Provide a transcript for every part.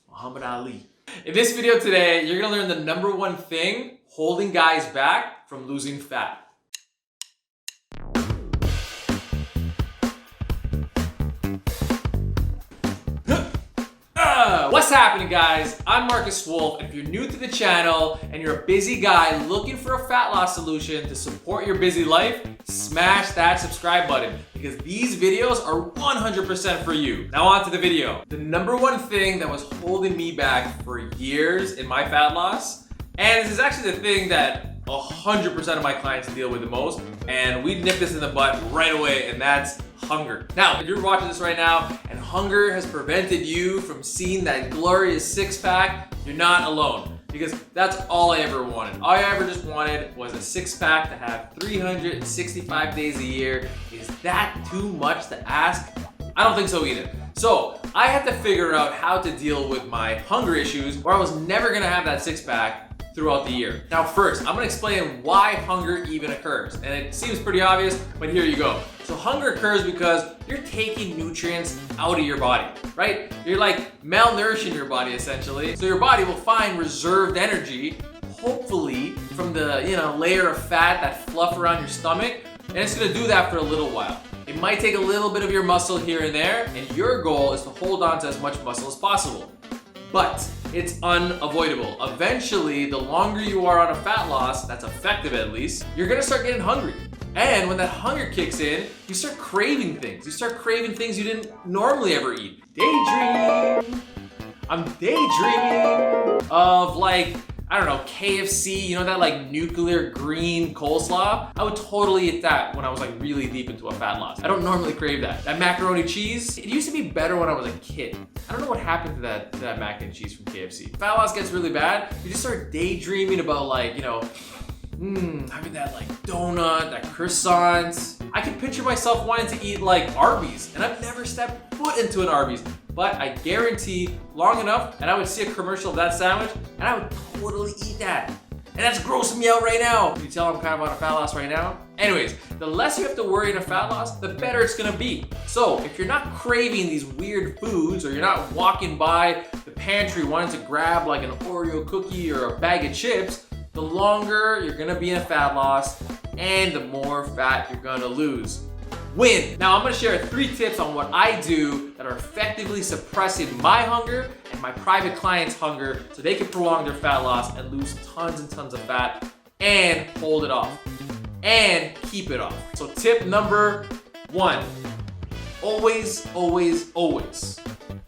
Muhammad Ali. In this video today, you're gonna learn the #1 thing holding guys back from losing fat. What's happening, guys? I'm Marcus Wolf, and if you're new to the channel and you're a busy guy looking for a fat loss solution to support your busy life, smash that subscribe button because these videos are 100% for you. Now on to the video. The #1 thing that was holding me back for years in my fat loss, and this is actually the thing that 100% of my clients deal with the most, and we nip this in the butt right away, and that's hunger. Now, if you're watching this right now and hunger has prevented you from seeing that glorious six-pack, you're not alone. Because that's all I ever wanted. All I ever just wanted was a six-pack to have 365 days a year. Is that too much to ask? I don't think so either. So I had to figure out how to deal with my hunger issues where I was never gonna have that six-pack throughout the year. Now first, I'm gonna explain why hunger even occurs. And it seems pretty obvious, but here you go. So hunger occurs because you're taking nutrients out of your body, right? You're like malnourishing your body essentially. So your body will find reserved energy, hopefully from the layer of fat, that fluff around your stomach, and it's gonna do that for a little while. It might take a little bit of your muscle here and there, and your goal is to hold on to as much muscle as possible. But it's unavoidable. Eventually, the longer you are on a fat loss, that's effective at least, you're gonna start getting hungry. And when that hunger kicks in, you start craving things. You start craving things you didn't normally ever eat. Daydream. I'm daydreaming of I don't know, KFC, that nuclear green coleslaw? I would totally eat that when I was really deep into a fat loss. I don't normally crave that. That macaroni cheese, it used to be better when I was a kid. I don't know what happened to that mac and cheese from KFC. Fat loss gets really bad, you just start daydreaming about having that donut, that croissant. I can picture myself wanting to eat Arby's, and I've never stepped foot into an Arby's. But I guarantee long enough, and I would see a commercial of that sandwich, and I would totally eat that. And that's grossing me out right now. Can you tell I'm kind of on a fat loss right now? Anyways, the less you have to worry in a fat loss, the better it's gonna be. So if you're not craving these weird foods, or you're not walking by the pantry wanting to grab an Oreo cookie or a bag of chips, the longer you're gonna be in a fat loss, and the more fat you're gonna lose. Win! Now I'm gonna share 3 tips on what I do that are effectively suppressing my hunger and my private clients' hunger so they can prolong their fat loss and lose tons and tons of fat and hold it off and keep it off. So tip #1, always, always, always,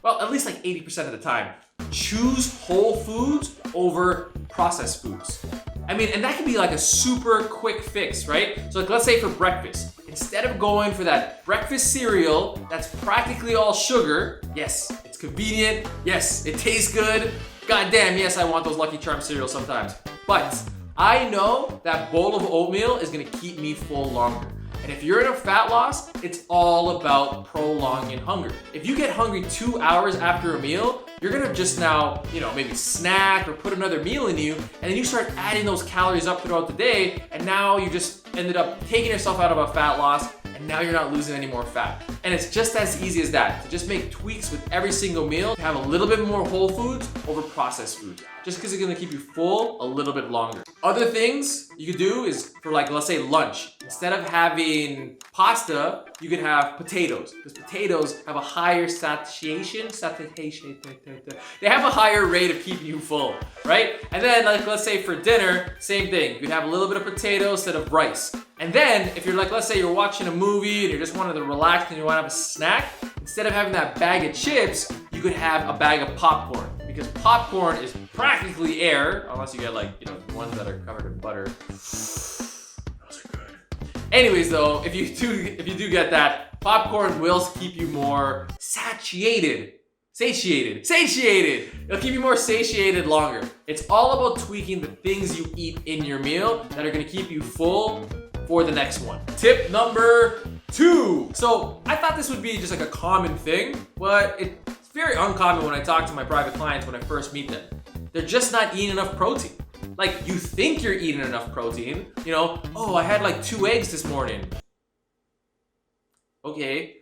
well, at least 80% of the time, choose whole foods over processed foods. And that can be a super quick fix, right? So let's say for breakfast, instead of going for that breakfast cereal that's practically all sugar, yes, it's convenient, yes, it tastes good, goddamn, yes, I want those Lucky Charms cereals sometimes. But I know that bowl of oatmeal is gonna keep me full longer. And if you're in a fat loss, it's all about prolonging hunger. If you get hungry 2 hours after a meal, you're gonna just now, maybe snack or put another meal in you, and then you start adding those calories up throughout the day, and now you just ended up taking yourself out of a fat loss, and now you're not losing any more fat. And it's just as easy as that, to just make tweaks with every single meal, to have a little bit more whole foods over processed foods, just because it's gonna keep you full a little bit longer. Other things you could do is for let's say lunch, instead of having pasta, you could have potatoes, because potatoes have a higher satiation, they have a higher rate of keeping you full, right? And then let's say for dinner, same thing, you could have a little bit of potatoes instead of rice. And then if you're let's say you're watching a movie and you're just wanting to relax and you want to have a snack, instead of having that bag of chips, you could have a bag of popcorn, because popcorn is practically air, unless you get the ones that are covered in butter. Those are good. Anyways though, if you do get that, popcorn will keep you more satiated. It'll keep you more satiated longer. It's all about tweaking the things you eat in your meal that are gonna keep you full for the next one. Tip #2. So I thought this would be just a common thing, but it's very uncommon when I talk to my private clients when I first meet them. They're just not eating enough protein. You think you're eating enough protein, oh, I had 2 eggs this morning. Okay,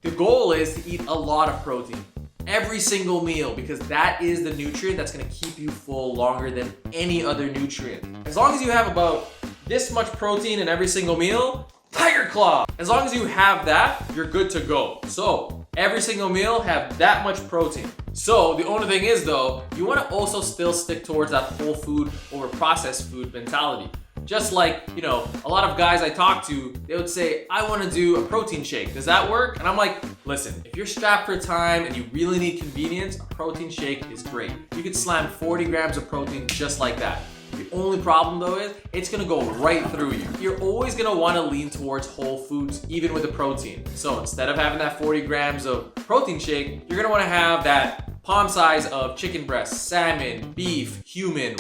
The goal is to eat a lot of protein every single meal, because that is the nutrient that's gonna keep you full longer than any other nutrient. As long as you have about this much protein in every single meal, Tiger Claw! As long as you have that, you're good to go. So, every single meal have that much protein. So, the only thing is though, you wanna also still stick towards that whole food over processed food mentality. Just like, you know, a lot of guys I talk to, they would say, I wanna do a protein shake. Does that work? And I'm like, listen, if you're strapped for time and you really need convenience, a protein shake is great. You could slam 40 grams of protein just like that. The only problem though is, it's gonna go right through you. You're always gonna wanna lean towards whole foods, even with the protein. So instead of having that 40 grams of protein shake, you're gonna wanna have that palm size of chicken breast, salmon, beef, human,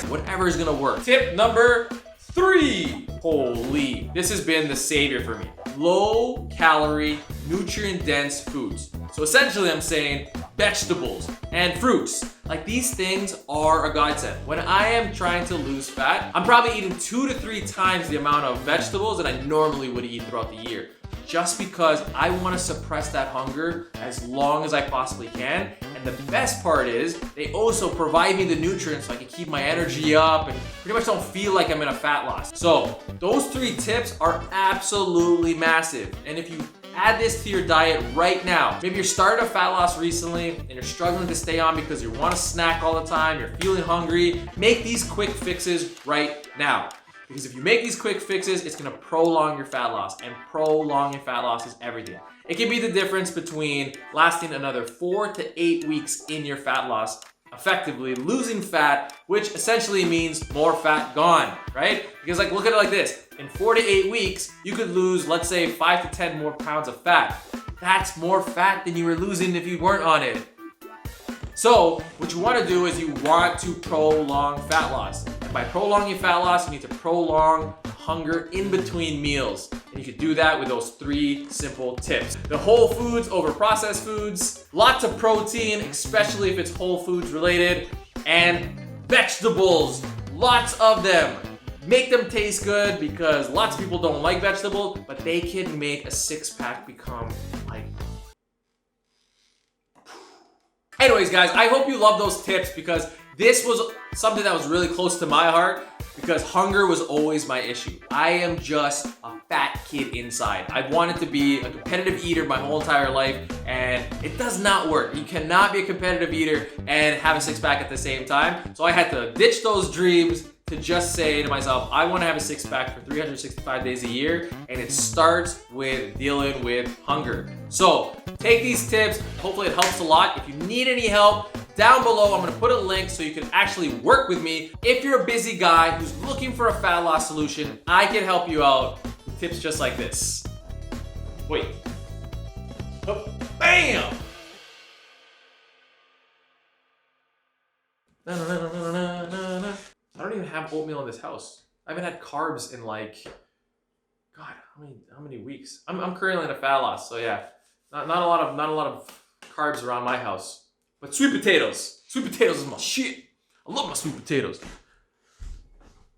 whatever is gonna work. Tip number 3. Holy, this has been the savior for me. Low calorie, nutrient dense foods. So essentially I'm saying vegetables and fruits. Like, these things are a godsend. When I am trying to lose fat, I'm probably eating 2 to 3 times the amount of vegetables that I normally would eat throughout the year. Just because I want to suppress that hunger as long as I possibly can. And the best part is, they also provide me the nutrients so I can keep my energy up and pretty much don't feel like I'm in a fat loss. So those 3 tips are absolutely massive. And if you add this to your diet right now, maybe you're starting a fat loss recently and you're struggling to stay on because you want to snack all the time, you're feeling hungry, make these quick fixes right now. Because if you make these quick fixes, it's gonna prolong your fat loss, and prolonging fat loss is everything. It can be the difference between lasting another 4 to 8 weeks in your fat loss, effectively losing fat, which essentially means more fat gone, right? Because like, look at it like this. In 4 to 8 weeks, you could lose, let's say, 5 to 10 more pounds of fat. That's more fat than you were losing if you weren't on it. So what you want to do is you want to prolong fat loss. And by prolonging fat loss, you need to prolong hunger in between meals. And you can do that with those 3 simple tips. The whole foods over processed foods, lots of protein, especially if it's whole foods related, and vegetables, lots of them. Make them taste good, because lots of people don't like vegetables, but they can make a 6-pack become like... Anyways, guys, I hope you love those tips, because this was something that was really close to my heart, because hunger was always my issue. I am just a fat kid inside. I wanted to be a competitive eater my whole entire life, and it does not work. You cannot be a competitive eater and have a 6-pack at the same time. So I had to ditch those dreams to just say to myself, I want to have a 6-pack for 365 days a year, and it starts with dealing with hunger. So take these tips. Hopefully it helps a lot. If you need any help, down below I'm going to put a link so you can actually work with me. If you're a busy guy who's looking for a fat loss solution, I can help you out with tips just like this. Wait. Oh, bam! I don't even have oatmeal in this house. I haven't had carbs in like, God, how many weeks? I'm currently in a fat loss, so yeah, not a lot of carbs around my house. But sweet potatoes is my shit. I love my sweet potatoes.